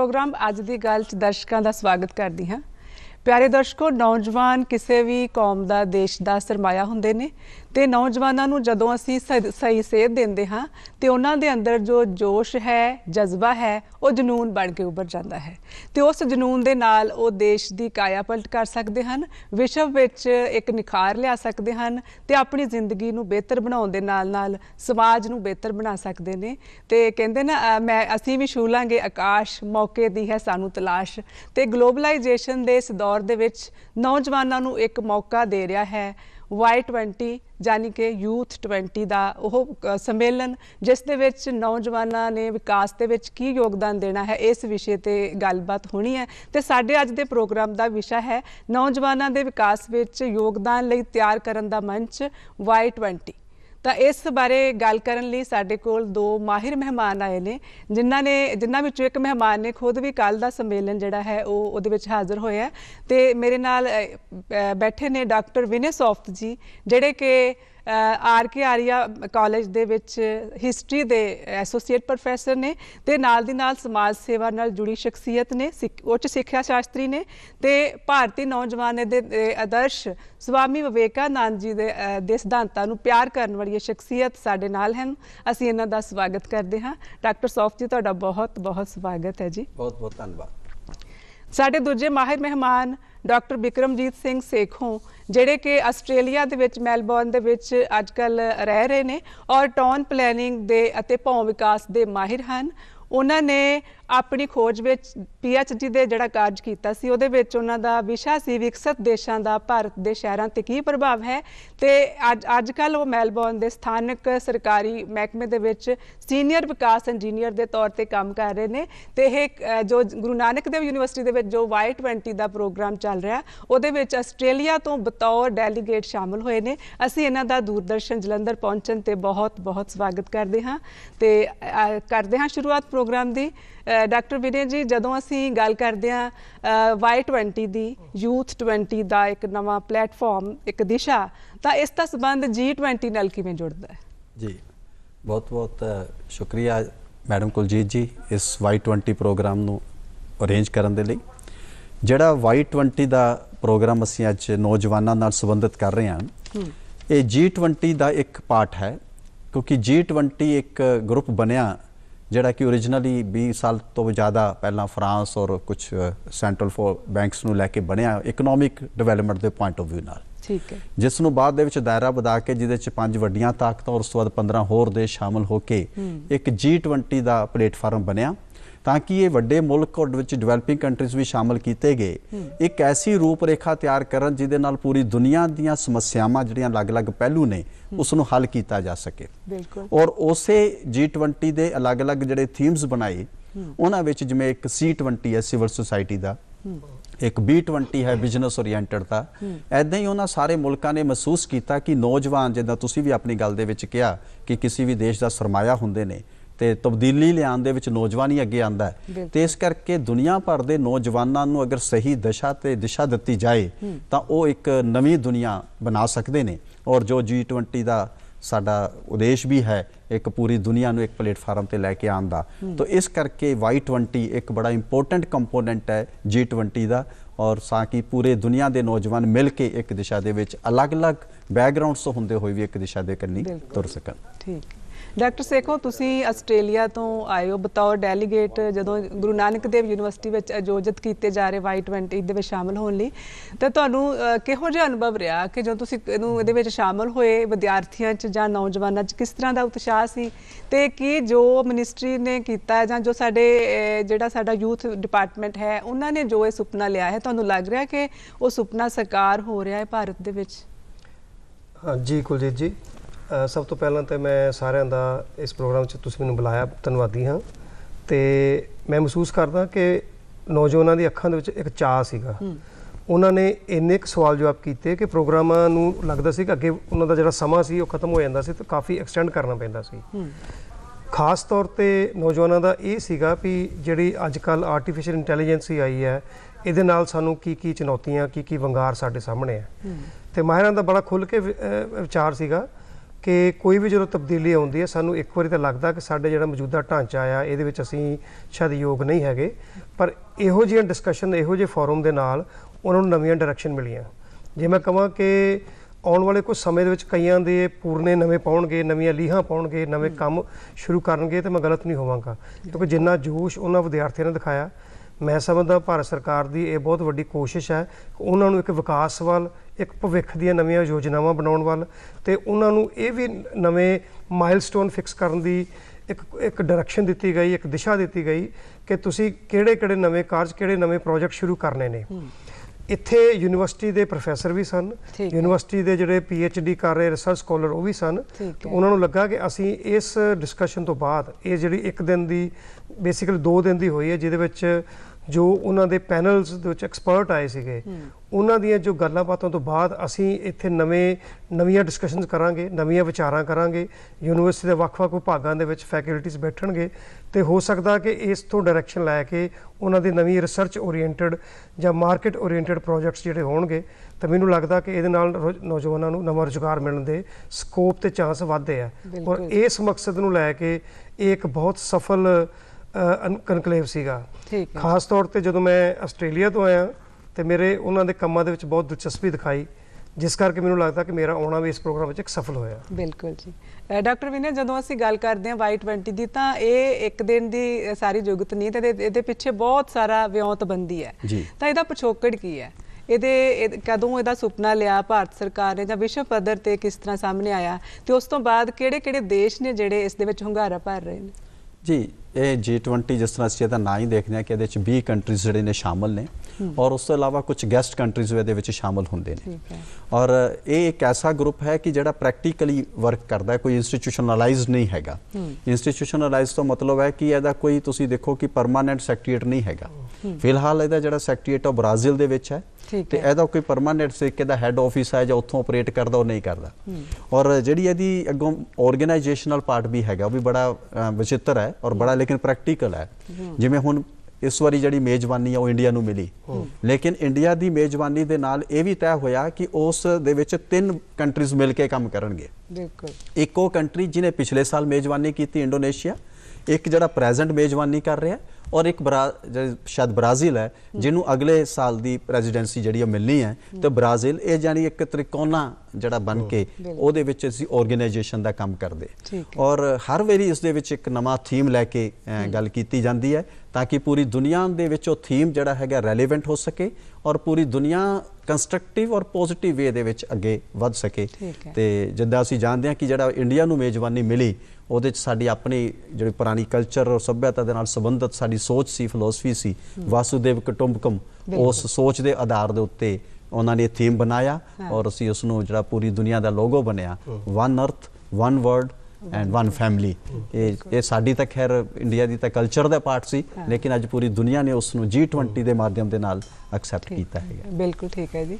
Programme अज दी गल च दर्शकों का स्वागत करती हाँ। प्यारे दर्शकों, नौजवान किसी भी कौम का देश का सरमाया होंदे ने ते नौजवानों नूं जदों असीं सही सेध देंदे हाँ ते उन्हां दे अंदर जो जोश है, जज्बा है, वो जनून बन के उभर जाता है ते उस जनून दे नाल वो देश की काया पलट कर सकते हैं, विश्व विच एक निखार लिया सकते हैं ते अपनी जिंदगी नूं बेहतर बनाउण दे नाल नाल समाज नूं बेहतर बना सकते हैं। ते कहंदे ना मैं असीं भी छू लांगे आकाश, मौके दी है सानू तलाश। ते ग्लोबलाइजेशन दे इस दौर दे विच नौजवानों नूं एक मौका दे रहा है Y20 यानी कि यूथ 20 का वह सम्मेलन, जिस दे विच नौजवानों ने विकास दे विच की योगदान देना है, इस विषय पर गलबात होनी है। तो साडे अज दे प्रोग्राम का विषय है नौजवानों के विकास विच योगदान लई तैयार करन दा मंच Y20। तो इस बारे गल करन लई साडे कोल दो माहिर मेहमान आए ने, जिन्हां विचों एक मेहमान ने खुद भी कल दा सम्मेलन जिहड़ा है उहदे विच हाज़र होया है। ते मेरे नाल बैठे ने डॉक्टर विनय सौफ्त जी, जिहड़े कि RK आर्या कॉलेज दे विच हिस्टरी दे एसोसीएट प्रोफैसर ने ते नाल दी नाल समाज सेवा नाल जुड़ी शख्सियत ने, उच्च सिक्ख्या शास्त्री ने ते भारतीय नौजवान दे आदर्श स्वामी विवेकानंद जी दे सिद्धांतां नूं प्यार करन वाली शख्सियत साडे नाल हैं। असीं इन्हां दा स्वागत करते हैं। डॉक्टर सौफ्त जी, तुहाडा बहुत बहुत स्वागत है जी। बहुत बहुत धन्यवाद। साडे दूजे माहिर मेहमान डॉक्टर बिक्रमजीत सिंह सेखों, जिहड़े कि आस्ट्रेलिया दे विच मैलबॉर्न दे विच अजकल रह रहे ने और टाउन प्लैनिंग दे अते भौं विकास दे माहिर हैं। उन्होंने अपनी खोज में PhD दे जिहड़ा कार्य कीता सी, उहदे विच उन्हां दा विशा सी विकसित देशां दा भारत दे शहरां ते की प्रभाव है। ते अजकल वो मैलबॉर्न दे स्थानक सरकारी महकमे दे विच सीनियर विकास इंजीनियर दे तौर ते काम कर रहे ने। ते इह जो गुरु नानक देव यूनिवर्सिटी दे विच जो Y20 दा प्रोग्राम चल रहा, उहदे विच आस्ट्रेलिया तो बतौर डेलीगेट शामिल होए ने। असीं इन्हां दा दूरदर्शन जलंधर पहुंचण ते बहुत बहुत स्वागत करते हाँ। ते करते हाँ शुरुआत प्रोग्राम की। डॉक्टर विनय जी, जदों असीं गल करते हैं Y20 की, यूथ 20 का एक नवा प्लेटफॉर्म, एक दिशा, तो इसका संबंध G20 नाल किवें जुड़दा है? जी बहुत बहुत शुक्रिया मैडम कुलजीत जी इस Y20 प्रोग्राम नूं अरेंज करन दे लई। जिहड़ा Y20 का प्रोग्राम असीं अज नौजवानां नाल संबंधित कर रहे हैं, ये G20 का एक पार्ट है, क्योंकि G20 एक ग्रुप बनिया जिहड़ा कि ओरिजिनली 20 साल तो ज़्यादा पहला फ्रांस और कुछ सेंट्रल बैंक्स नूं लैके बनिया इकनॉमिक डिवेलपमेंट के पॉइंट ऑफ व्यू नाल, ठीक है, जिस नूं बाद दे विच दायरा वधा के जिहदे च 5 वड्डियां ताकतां और उस तो बाद 15 होर देश शामिल होके एक G20 का प्लेटफार्म बनिया, ताकि ये वड्डे मुल्क और डिवेलपिंग कंट्रीज भी शामिल किए गए, एक ऐसी रूपरेखा तैयार करन जिहदे नाल पूरी दुनिया दीयां समस्यावां जिहड़ियां अलग-अलग पहलू ने उसनूं हल किया जा सके। और उसे G20 दे अलग-अलग जिहड़े थीम्स बनाए, उन्हां विच जिवें एक C20 है सिविल सोसाइटी का, एक B20 है बिजनेस ओरिएंटेड का, ऐदां ही उन्हां सारे मुल्कां ने महसूस किया कि नौजवान, जिद्दां तुसीं भी अपनी गल दे विच कहा कि किसी भी देश का सरमाया हुंदे ने ते तब्दीली लियाउण दे विच नौजवान ही अगे आंदा है। तो इस करके दुनिया भर के नौजवानों नूं अगर सही दशा ते दिशा दी जाए तो वो एक नवी दुनिया बना सकते हैं। और जो G20 का साडा उद्देश भी है एक पूरी दुनिया नूं एक प्लेटफार्म ते लैके आउण दा, तो इस करके Y20 एक बड़ा इंपोर्टेंट कंपोनेंट है G20 का, और ताकि पूरे दुनिया के नौजवान मिल के एक दिशा दे विच अलग-अलग बैकग्राउंड्स तो हुंदे होए भी एक दिशा दे कन्नी तुर सकन। ठीक। डॉक्टर सेखों, तुसीं आस्ट्रेलिया तो आए हो बतौर डेलीगेट, जदों गुरु नानक देव यूनिवर्सिटी विच आयोजित किए जा रहे Y20 दे विच शामिल होने लई, तो तुहानूं किहो जिहा अनुभव रहा कि जो तुसीं इहदे विच शामिल होए, विद्यार्थियों च जां नौजवानां च किस तरह का उत्साह सी, ते कि जो मिनिस्ट्री ने कीता जां जो साडे जिहड़ा साडा यूथ डिपार्टमेंट है उन्हां ने जो ये सुपना लिया है, तुहानूं लग रहा कि वो सुपना साकार हो रहा है भारत दे विच? हाँ जी कुलजीत जी, सब तो पहला तो मैं सारिਆਂ ਦਾ इस प्रोग्राम 'ਚ ਤੁਸੀਂ ਮੈਨੂੰ ਬੁਲਾਇਆ, ਧੰਨਵਾਦੀ ਹਾਂ। ਤੇ मैं महसूस करदा कि नौजवानों की ਅੱਖਾਂ ਦੇ ਵਿੱਚ ਇੱਕ ਚਾਅ ਸੀਗਾ। ਉਹਨਾਂ ਨੇ ਇੰਨੇ ਕੁ ਸਵਾਲ ਜਵਾਬ ਕੀਤੇ ਕਿ ਪ੍ਰੋਗਰਾਮਾਂ ਨੂੰ ਲੱਗਦਾ ਸੀ ਕਿ ਅੱਗੇ ਉਹਨਾਂ ਦਾ ਜਿਹੜਾ ਸਮਾਂ ਸੀ ਉਹ ਖਤਮ ਹੋ ਜਾਂਦਾ ਸੀ ਤੇ ਕਾਫੀ ਐਕਸਟੈਂਡ ਕਰਨਾ ਪੈਂਦਾ ਸੀ। ਖਾਸ ਤੌਰ ਤੇ ਨੌਜਵਾਨਾਂ ਦਾ ਇਹ ਸੀਗਾ ਵੀ ਜਿਹੜੀ ਅੱਜ ਕੱਲ੍ਹ ਆਰਟੀਫਿਸ਼ੀਅਲ ਇੰਟੈਲੀਜੈਂਸ ਆਈ ਹੈ, ਇਹਦੇ ਨਾਲ ਸਾਨੂੰ ਕੀ ਚੁਣੌਤੀਆਂ, ਕੀ ਵੰਗਾਰ ਸਾਡੇ ਸਾਹਮਣੇ ਹੈ। ਤੇ ਮਾਹਿਰਾਂ ਦਾ ਬੜਾ ਖੁੱਲ੍ਹ ਕੇ ਵਿਚਾਰ ਸੀਗਾ कि कोई भी जो तब्दीली आउंदी है सानू एक बारी तो लगता कि साडे जिहड़ा मौजूदा ढांचा आ इहदे विच असीं शायद योग नहीं हैगे, पर इहो जिहियां डिस्कशन इहो जिहे फोरम दे नाल उन्हां नूं नवीं डायरैक्शन मिलियां। जे मैं कहां कि आउण वाले कुछ समय दे विच कईयां दे पूरने नਵੇਂ पाउणगे, नवीं लीहां पाउणगे, नਵੇਂ ਕੰਮ शुरू करनगे तो मैं गलत नहीं होवांगा, क्योंकि जिन्ना जोश उन्हां विद्यार्थियों ने दिखाया मैं समझदा भारत सरकार की यह बहुत वड्डी कोशिश है उन्होंने एक विकास वाल एक भविख दी नवीं योजनावां बनाउण वाल ते उन्होंने ये भी नवें माइलस्टोन फिक्स करन दी एक डायरैक्शन दी गई, एक दिशा दी गई कि तुसीं किहड़े नवें कार्ज किहड़े नवें प्रोजेक्ट शुरू करने ने। इत्थे यूनिवर्सिटी के प्रोफैसर भी सन, यूनिवर्सिटी के जिहड़े PhD कर रहे रिसर्च स्कॉलर वो भी सन, तो उन्होंने लगा कि असीं इस डिस्कशन तो बाद ये जिहड़ी एक दिन की बेसिकली 2 दिन की हुई है जिहदे विच जो उन्होंने पैनल्स एक्सपर्ट आए सीगे उन्होंने जो गल्लां बातों तो बाद असीं इत्थे नवीं डिस्कशनस करांगे, नवीं विचारां करांगे, यूनिवर्सिटी के ਵੱਖ-ਵੱਖ विभागों के विच फैकल्टीज बैठणगे तो हो सकता कि इस तो डायरैक्शन लैके उन्होंने नवीं रिसर्च ओरीएंटेड या मार्केट ओरीएंटेड प्रोजेक्ट्स जिहड़े होणगे तो मैनूं लगदा कि इहदे नाल नौजवानों नूं नवां रुਜ਼ਗਾਰ मिलण दे स्कोप ते चांस वधदे आ और इस मकसद नूं लैके एक बहुत सफल कनकलेव सीगा। खास तौर पर जो मैं आस्ट्रेलिया तो आया तो मेरे उन्होंने कामों के बहुत दिलचस्पी दिखाई जिस करके मैनूं लगता कि मेरा आना भी इस प्रोग्राम में एक सफल होया। बिल्कुल जी। डॉक्टर विनय जो असीं गल करते हैं Y20 की तो ये एक दिन की सारी जुगत नहीं तो ये पिछे बहुत सारा विਉਂਤਬੰਦੀ है तो यदा पिछोकड़ की है ये कदों यदा सुपना लिया भारत सरकार ने या विश्व पद्धर ते किस तरह सामने आया तो उस तो बाद किहड़े देश ने जिहड़े इस दे विच hungaरा भर रहे हैं जी। ये G20 जिस तरह असं ना ही देखते हैं कि ये 20 कंट्रीज़ जोड़े ने शामिल ने और उस तो इलावा कुछ गैसट कंट्रीज़ ये शामिल होंगे ने और ये एक ऐसा ग्रुप है कि जोड़ा प्रैक्टिकली वर्क करता है, कोई इंस्टीट्यूशनलाइज नहीं हैगा। इंस्टीट्यूशनलाइज तो मतलब है कि यदा कोई तुसी देखो कि परमानेंट सैक्रेटरीएट नहीं हैगा। फिलहाल यदा जोड़ा सैक्रेटरीएट वो ब्राज़ील दे विच है तो यदा कोई परमानेंट तरीके का हैड ऑफिस है जो उत्थों ऑपरेट करता वो नहीं करता और जी यदि अगों ऑर्गेनाइजेशनल पार्ट भी है वो भी बड़ा विचित्र है और बड़ा लेकिन प्रैक्टिकल है। जिवें हुण इस वारी जिहड़ी मेजबानी है वो इंडिया नूं मिली लेकिन इंडिया की मेजबानी दे नाल ये भी तय होया कि उस दे विच 3 कंट्रीज़ मिल के काम करनगे। एक वो कंट्री जिन्हें पिछले साल मेजबानी की थी इंडोनेशिया, एक जरा प्रेजेंट मेजबानी कर रहा है और एक शायद ब्राज़ील है जिन्हों अगले साल की प्रेजिडेंसी जी मिलनी है तो ब्राज़ील ये जानी एक त्रिकोना जड़ा बन के ਉਹਦੇ ਵਿੱਚ ਅਸੀਂ ऑर्गेनाइजेशन का काम करते और हर वारी इस दे विच एक नवा थीम लैके गल की जाती है ताकि पूरी दुनिया दे विच वो थीम जड़ा है रैलेवेंट हो सके और पूरी दुनिया कंस्ट्रक्टिव और पॉजिटिव वे दे विच अगे वध सके। तो जिद्दां असीं जानते हैं कि जड़ा इंडिया नूं मेजबानी मिली ਉਹਦੇ 'ਚ ਸਾਡੀ ਆਪਣੀ ਜਿਹੜੀ ਪੁਰਾਣੀ ਕਲਚਰ ਔਰ ਸੱਭਿਅਤਾ ਦੇ ਨਾਲ ਸੰਬੰਧਿਤ ਸਾਡੀ ਸੋਚ ਸੀ, ਫਿਲਾਸਫੀ ਸੀ ਵਾਸੁਦੇਵ ਕੁਟੁੰਬਕਮ, ਉਸ ਸੋਚ ਦੇ ਆਧਾਰ ਦੇ ਉੱਤੇ ਉਹਨਾਂ ਨੇ ਥੀਮ ਬਣਾਇਆ ਔਰ ਅਸੀਂ ਉਸ ਨੂੰ ਜਿਹੜਾ ਪੂਰੀ ਦੁਨੀਆ ਦਾ ਲੋਗੋ ਬਣਿਆ ਵਨ ਅਰਥ one world and one family. ये साडी तक खैर इंडिया की तो कल्चर का पार्ट सी लेकिन अज पूरी दुनिया ने उसनों G20 के माध्यम के नाल एक्सैप्ट किया है। बिल्कुल ठीक है जी।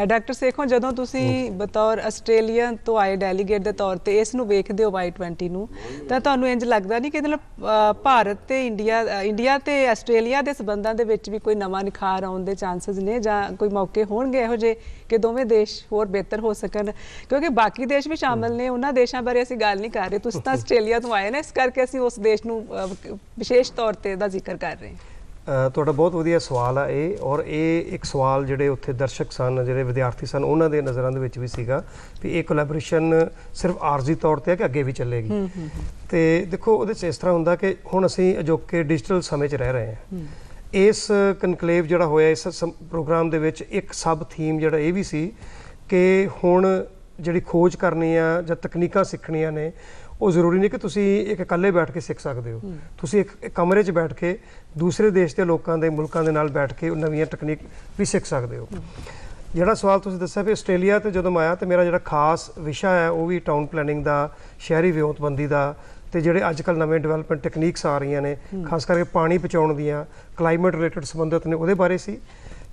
डॉक्टर सेखों जदों तुसी बतौर आस्ट्रेलियन तो आए डेलीगेट के तौर पर इस वेखते हो Y20 नूं तां तुहानूं इंज लगदा नहीं कि मतलब भारत ते इंडिया ते आस्ट्रेलिया के संबंधां दे विच भी कोई नवां निखार आउण दे चांसेस ने जां कोई मौके होणगे इहो जे कि दोवें देश होर बेहतर हो सकन, क्योंकि बाकी देश भी शामिल ने उन्हां देशां बारे असीं गल नहीं कर रहे, तुसीं तां आस्ट्रेलिया तो आए ना इस करके असीं उस देश नूं विशेष तौर ते दा जिक्र कर रहे हैं। ਤੁਹਾਡਾ ਬਹੁਤ ਵਧੀਆ ਸਵਾਲ ਆ ਇਹ ਔਰ ਇਹ ਇੱਕ ਸਵਾਲ ਜਿਹੜੇ ਉੱਥੇ ਦਰਸ਼ਕ ਸਨ ਜਿਹੜੇ ਵਿਦਿਆਰਥੀ ਸਨ ਉਹਨਾਂ ਦੇ ਨਜ਼ਰਾਂ ਦੇ ਵਿੱਚ ਵੀ ਸੀਗਾ ਵੀ ਇਹ ਕੋਲੈਬੋਰੇਸ਼ਨ ਸਿਰਫ ਆਰਜ਼ੀ ਤੌਰ ਤੇ ਹੈ ਕਿ ਅੱਗੇ ਵੀ ਚੱਲੇਗੀ। ਤੇ ਦੇਖੋ ਉਹਦੇ 'ਚ ਇਸ ਤਰ੍ਹਾਂ ਹੁੰਦਾ ਕਿ ਹੁਣ ਅਸੀਂ ਅਜੋਕੇ ਡਿਜੀਟਲ ਸਮੇਂ 'ਚ ਰਹਿ ਰਹੇ ਹਾਂ। ਇਸ ਕਨਕਲੇਵ ਜਿਹੜਾ ਹੋਇਆ ਇਸ ਪ੍ਰੋਗਰਾਮ ਦੇ ਵਿੱਚ ਇੱਕ ਸਬ ਥੀਮ ਜਿਹੜਾ ਇਹ ਵੀ ਸੀ ਕਿ ਹੁਣ ਜਿਹੜੀ ਖੋਜ ਕਰਨੀ ਆ ਜਾਂ ਤਕਨੀਕਾਂ ਸਿੱਖਣੀਆਂ ਨੇ ਉਹ ਜ਼ਰੂਰੀ ਨਹੀਂ ਕਿ ਤੁਸੀਂ ਇੱਕ ਇਕੱਲੇ ਬੈਠ ਕੇ ਸਿੱਖ ਸਕਦੇ ਹੋ, ਤੁਸੀਂ ਇੱਕ ਕਮਰੇ 'ਚ ਬੈਠ ਕੇ ਦੂਸਰੇ ਦੇਸ਼ ਦੇ ਲੋਕਾਂ ਦੇ ਮੁਲਕਾਂ ਦੇ ਨਾਲ ਬੈਠ ਕੇ ਨਵੀਆਂ ਟੈਕਨੀਕ ਵੀ ਸਿੱਖ ਸਕਦੇ ਹੋ। ਜਿਹੜਾ ਸਵਾਲ ਤੁਸੀਂ ਦੱਸਿਆ ਵੀ ਆਸਟ੍ਰੇਲੀਆ ਤੇ ਜਦੋਂ ਮੈਂ ਆਇਆ ਤੇ ਮੇਰਾ ਜਿਹੜਾ ਖਾਸ ਵਿਸ਼ਾ ਹੈ ਉਹ ਵੀ ਟਾਊਨ ਪਲੈਨਿੰਗ ਦਾ, ਸ਼ਹਿਰੀ ਵਿਉਂਤਬੰਦੀ ਦਾ ਤੇ ਜਿਹੜੇ ਅੱਜ ਕੱਲ੍ਹ ਨਵੇਂ ਡਿਵੈਲਪਮੈਂਟ ਟੈਕਨੀਕਸ ਆ ਰਹੀਆਂ ਨੇ ਖਾਸ ਕਰਕੇ ਪਾਣੀ ਬਚਾਉਣ ਦੀਆਂ ਕਲਾਈਮੇਟ ਰਿਲੇਟਡ ਸੰਬੰਧਿਤ ਨੇ ਉਹਦੇ ਬਾਰੇ ਸੀ।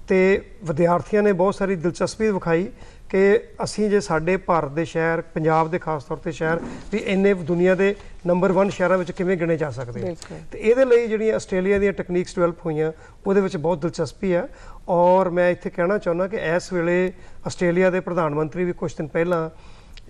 ਤੇ ਵਿਦਿਆਰਥੀਆਂ ਨੇ ਬਹੁਤ ਸਾਰੀ ਦਿਲਚਸਪੀ ਵਿਖਾਈ कि असी जे साडे भारत के शहर पंजाब के खास तौर पर शहर भी इन्ने दुनिया के नंबर 1 शहरों में किवें गिने जा सकते हैं। तो ये जिहड़ियां आस्ट्रेलिया दी टैक्नीक्स डिवेलप हुई उहदे विच बहुत दिलचस्पी है और मैं इत्थे कहना चाहुंदा कि इस वेले आस्ट्रेलिया के प्रधानमंत्री भी कुछ दिन पहला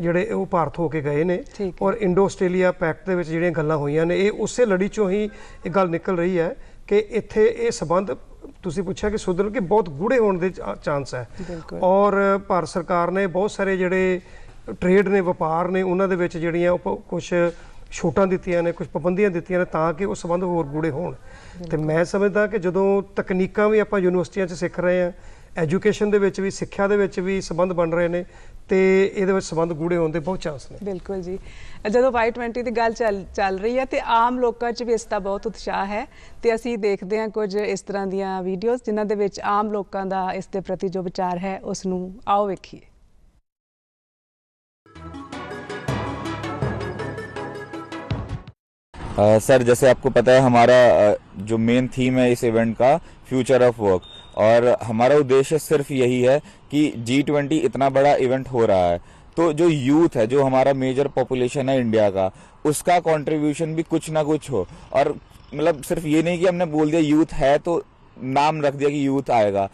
ਜਿਹੜੇ ਉਹ ਭਾਰਤ ਹੋ ਕੇ ਗਏ ਨੇ ਠੀਕ ਔਰ ਇੰਡੋ ਆਸਟ੍ਰੇਲੀਆ ਪੈਕਟ ਦੇ ਵਿੱਚ ਜਿਹੜੀਆਂ ਗੱਲਾਂ ਹੋਈਆਂ ਨੇ ਇਹ ਉਸੇ ਲੜੀ ਚੋਂ ਹੀ ਇਹ ਗੱਲ ਨਿਕਲ ਰਹੀ ਹੈ ਕਿ ਇੱਥੇ ਇਹ ਸਬੰਧ ਤੁਸੀਂ ਪੁੱਛਿਆ ਕਿ ਸੁਧਰਨ ਕਿ ਬਹੁਤ ਗੂੜੇ ਹੋਣ ਦੇ ਚਾਂਸ ਹੈ ਬਿਲਕੁਲ। ਔਰ ਭਾਰਤ ਸਰਕਾਰ ਨੇ ਬਹੁਤ ਸਾਰੇ ਜਿਹੜੇ ਟ੍ਰੇਡ ਨੇ ਵਪਾਰ ਨੇ ਉਹਨਾਂ ਦੇ ਵਿੱਚ ਜਿਹੜੀਆਂ ਕੁਝ ਛੋਟਾਂ ਦਿੱਤੀਆਂ ਨੇ, ਕੁਝ ਪਾਬੰਦੀਆਂ ਦਿੱਤੀਆਂ ਨੇ ਤਾਂ ਕਿ ਉਹ ਸਬੰਧ ਹੋਰ ਗੂੜੇ ਹੋਣ। ਤੇ ਮੈਂ ਸਮਝਦਾ ਕਿ ਜਦੋਂ ਤਕਨੀਕਾਂ ਵੀ ਆਪਾਂ ਯੂਨੀਵਰਸਿਟੀਆਂ 'ਚ ਸਿੱਖ ਰਹੇ ਹਾਂ, ਐਜੂਕੇਸ਼ਨ ਦੇ ਵਿੱਚ ਵੀ, ਸਿੱਖਿਆ ਦੇ ਵਿੱਚ ਵੀ ਸਬੰਧ ਬਣ ਰਹੇ ਨੇ ਤੇ ਇਹਦੇ ਵਿੱਚ ਸਬੰਧ ਗੂੜੇ ਹੋਣ ਦੇ ਬਹੁਤ ਚਾਂਸ ਨੇ। ਬਿਲਕੁਲ ਜੀ। ਜਦੋਂ Y20 ਦੀ ਗੱਲ ਚੱਲ ਰਹੀ ਹੈ ਤੇ ਆਮ ਲੋਕਾਂ 'ਚ ਵੀ ਇਸ ਦਾ ਬਹੁਤ ਉਤਸ਼ਾਹ ਹੈ ਤੇ ਅਸੀਂ ਦੇਖਦੇ ਹਾਂ ਕੁਝ ਇਸ ਤਰ੍ਹਾਂ ਦੀਆਂ ਵੀਡੀਓਜ਼ ਜਿਨ੍ਹਾਂ ਦੇ ਵਿੱਚ ਆਮ ਲੋਕਾਂ ਦਾ ਇਸ ਦੇ ਪ੍ਰਤੀ ਜੋ ਵਿਚਾਰ ਹੈ ਉਸ ਨੂੰ ਆਓ ਵੇਖੀਏ। सर जैसे आपको पता है हमारा जो मेन थीम है इस इवेंट का फ्यूचर ऑफ वर्क, और हमारा उद्देश्य सिर्फ यही है कि G20 इतना बड़ा इवेंट हो रहा है तो जो यूथ है, जो हमारा मेजर पॉपुलेशन है इंडिया का, उसका कंट्रीब्यूशन भी कुछ ना कुछ हो। और मतलब सिर्फ ये नहीं कि हमने बोल दिया यूथ है तो नाम रख दिया कि यूथ आएगा।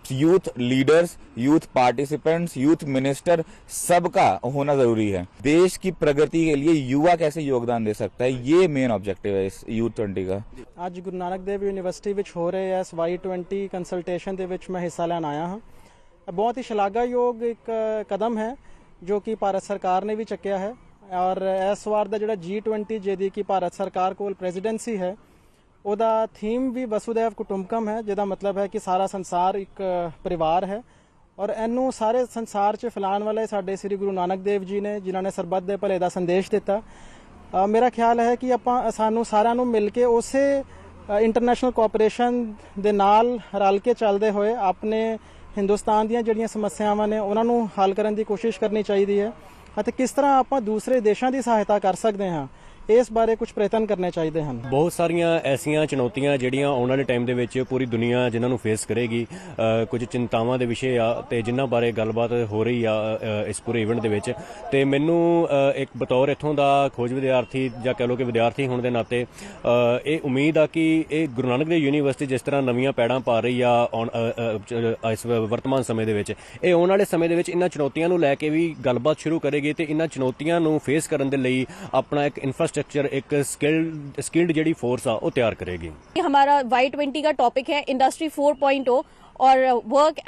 Youth leaders, youth participants, youth minister, सबका होना जरूरी है। देश की प्रगति के लिए युवा कैसे योगदान दे सकता है, ये मेन ऑब्जेक्टिव है इस यूथ 20 का। ਅੱਜ ਗੁਰੂ ਨਾਨਕ ਦੇਵ ਯੂਨੀਵਰਸਿਟੀ ਵਿੱਚ ਹੋ ਰਹੇ ਇਸ Y20 ਕੰਸਲਟੇਸ਼ਨ ਦੇ ਵਿੱਚ ਮੈਂ ਹਿੱਸਾ ਲੈਣ ਆਇਆ ਹਾਂ। ਇਹ ਬਹੁਤ ਹੀ ਸ਼ਲਾਘਾਯੋਗ ਇੱਕ ਕਦਮ ਹੈ ਜੋ ਕਿ ਭਾਰਤ ਸਰਕਾਰ ਨੇ ਵੀ ਚੱਕਿਆ ਹੈ, ਔਰ ਇਸ ਵਾਰ ਦਾ ਜਿਹੜਾ G20 ਜਿਹਦੀ ਕਿ ਭਾਰਤ ਸਰਕਾਰ ਕੋਲ ਪ੍ਰੈਜ਼ੀਡੈਂਸੀ ਹੈ ਉਹਦਾ ਥੀਮ ਵੀ ਵਸੁਦੈਵ ਕੁਟੁੰਬਕਮ ਹੈ, ਜਿਹਦਾ ਮਤਲਬ ਹੈ ਕਿ ਸਾਰਾ ਸੰਸਾਰ ਇੱਕ ਪਰਿਵਾਰ ਹੈ। ਔਰ ਇਹਨੂੰ ਸਾਰੇ ਸੰਸਾਰ 'ਚ ਫੈਲਾਉਣ ਵਾਲੇ ਸਾਡੇ ਸ੍ਰੀ ਗੁਰੂ ਨਾਨਕ ਦੇਵ ਜੀ ਨੇ, ਜਿਨ੍ਹਾਂ ਨੇ ਸਰਬੱਤ ਦੇ ਭਲੇ ਦਾ ਸੰਦੇਸ਼ ਦਿੱਤਾ। ਮੇਰਾ ਖਿਆਲ ਹੈ ਕਿ ਸਾਨੂੰ ਸਾਰਿਆਂ ਨੂੰ ਮਿਲ ਕੇ ਉਸੇ ਇੰਟਰਨੈਸ਼ਨਲ ਕੋਆਪਰੇਸ਼ਨ ਦੇ ਨਾਲ ਰਲ ਕੇ ਚੱਲਦੇ ਹੋਏ ਆਪਣੇ ਹਿੰਦੁਸਤਾਨ ਦੀਆਂ ਜਿਹੜੀਆਂ ਸਮੱਸਿਆਵਾਂ ਨੇ ਉਹਨਾਂ ਨੂੰ ਹੱਲ ਕਰਨ ਦੀ ਕੋਸ਼ਿਸ਼ ਕਰਨੀ ਚਾਹੀਦੀ ਹੈ ਅਤੇ ਕਿਸ ਤਰ੍ਹਾਂ ਆਪਾਂ ਦੂਸਰੇ ਦੇਸ਼ਾਂ ਦੀ ਸਹਾਇਤਾ ਕਰ ਸਕਦੇ ਹਾਂ ਇਸ ਬਾਰੇ ਕੁਝ ਪ੍ਰਯਤਨ ਕਰਨੇ ਚਾਹੀਦੇ ਹਨ। ਬਹੁਤ ਸਾਰੀਆਂ ਐਸੀਆਂ ਚੁਣੌਤੀਆਂ ਜਿਹੜੀਆਂ ਆਉਣ ਵਾਲੇ ਟਾਈਮ ਦੇ ਵਿੱਚ ਪੂਰੀ ਦੁਨੀਆ ਜਿਨ੍ਹਾਂ ਨੂੰ ਫੇਸ ਕਰੇਗੀ, ਕੁਝ ਚਿੰਤਾਵਾਂ ਦੇ ਵਿਸ਼ੇ ਆ ਤੇ ਜਿਨ੍ਹਾਂ ਬਾਰੇ ਗੱਲਬਾਤ ਹੋ ਰਹੀ ਆ ਇਸ ਪੂਰੇ ਇਵੈਂਟ ਦੇ ਵਿੱਚ। ਤੇ ਮੈਨੂੰ ਇੱਕ ਬਤੌਰ ਇੱਥੋਂ ਦਾ ਖੋਜ ਵਿਦਿਆਰਥੀ ਜਾਂ ਕਹਿ ਲਓ ਕਿ ਵਿਦਿਆਰਥੀ ਹੋਣ ਦੇ ਨਾਤੇ ਇਹ ਉਮੀਦ ਆ ਕਿ ਇਹ ਗੁਰੂ ਨਾਨਕ ਦੇਵ ਯੂਨੀਵਰਸਿਟੀ ਜਿਸ ਤਰ੍ਹਾਂ ਨਵੀਆਂ ਪੈੜਾਂ ਪਾ ਰਹੀ ਆ ਇਸ ਵਰਤਮਾਨ ਸਮੇਂ ਦੇ ਵਿੱਚ, ਇਹ ਆਉਣ ਵਾਲੇ ਸਮੇਂ ਦੇ ਵਿੱਚ ਇਹਨਾਂ ਚੁਣੌਤੀਆਂ ਨੂੰ ਲੈ ਕੇ ਵੀ ਗੱਲਬਾਤ ਸ਼ੁਰੂ ਕਰੇਗੀ ਤੇ ਇਹਨਾਂ ਚੁਣੌਤੀਆਂ ਨੂੰ ਫੇਸ ਕਰਨ ਦੇ ਲਈ ਆਪਣਾ ਇੱਕ ਇੰਫਰਾਸਟ੍ਰਕਚਰ, एक स्किल्ड जेडी फोर्स आ वो तैयार करेगी। हमारा Y20 का टॉपिक है इंडस्ट्री 4.0 और work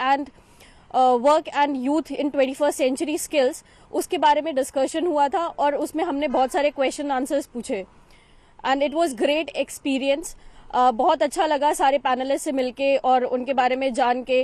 and youth in 21st century skills. उसके बारे में डिस्कशन हुआ था और उसमें हमने बहुत सारे क्वेश्चन आंसर्स पूछे and it was great experience. बहुत अच्छा लगा सारे पैनलिस्ट से मिलके और उनके बारे में जान के,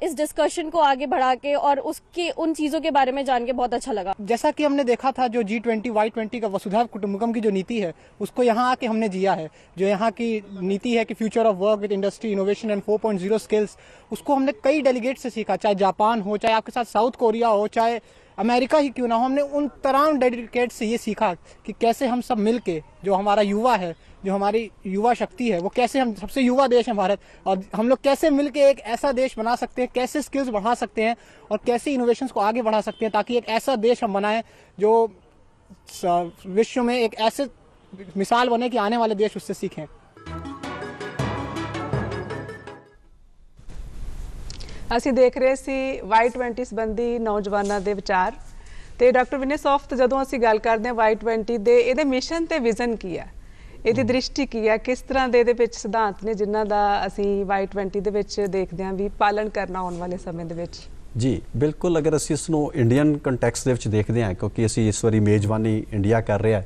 इस डिस्कशन को आगे बढ़ा के और उसके उन चीज़ों के बारे में जान के बहुत अच्छा लगा। जैसा कि हमने देखा था जो G20 Y20 का वसुधैव कुटुंबकम की जो नीति है उसको यहाँ आके हमने जिया है। जो यहाँ की नीति है कि future of work with industry innovation and 4.0 skills, उसको हमने कई डेलीगेट से सीखा, चाहे जापान हो, चाहे आपके साथ साउथ कोरिया हो, चाहे अमेरिका ही क्यों ना हो। हमने उन तमाम डेलीगेट से ये सीखा कि कैसे हम सब मिलके, जो हमारा युवा है, जो हमारी युवा शक्ति है, वो कैसे, हम सबसे युवा देश है भारत, और हम लोग कैसे मिलके एक ऐसा देश बना सकते हैं, कैसे स्किल्स बढ़ा सकते हैं और कैसे इनोवेशंस को आगे बढ़ा सकते हैं ताकि एक ऐसा देश हम बनाएं जो विश्व में एक ऐसे मिसाल बने कि आने वाले देश उससे सीखें। ਅਸੀਂ ਦੇਖ ਰਹੇ ਸੀ Y20 ਸੰਬੰਧੀ ਨੌਜਵਾਨਾਂ ਦੇ ਵਿਚਾਰ ਤੇ ਡਾਕਟਰ ਵਿਨੇ ਸੌਫਤ, ਜਦੋਂ ਅਸੀਂ ਗੱਲ ਕਰਦੇ ਹਾਂ Y20 ਦੇ, ਇਹਦੇ ਮਿਸ਼ਨ ਤੇ ਵਿਜ਼ਨ ਕੀ ਹੈ, ਇਹਦੀ ਦ੍ਰਿਸ਼ਟੀ ਕੀ ਹੈ, ਕਿਸ ਤਰ੍ਹਾਂ ਦੇ ਇਹਦੇ ਵਿੱਚ ਸਿਧਾਂਤ ਨੇ ਜਿਨ੍ਹਾਂ ਦਾ ਅਸੀਂ Y20 ਦੇ ਵਿੱਚ ਦੇਖਦੇ ਹਾਂ ਵੀ ਪਾਲਣ ਕਰਨਾ ਆਉਣ ਵਾਲੇ ਸਮੇਂ ਦੇ ਵਿੱਚ? ਜੀ ਬਿਲਕੁਲ, ਅਗਰ ਅਸੀਂ ਇਸ ਨੂੰ ਇੰਡੀਅਨ ਕੰਟੈਕਸਟ ਦੇ ਵਿੱਚ ਦੇਖਦੇ ਹਾਂ, ਕਿਉਂਕਿ ਅਸੀਂ ਇਸ ਵਾਰੀ ਮੇਜ਼ਬਾਨੀ ਇੰਡੀਆ ਕਰ ਰਿਹਾ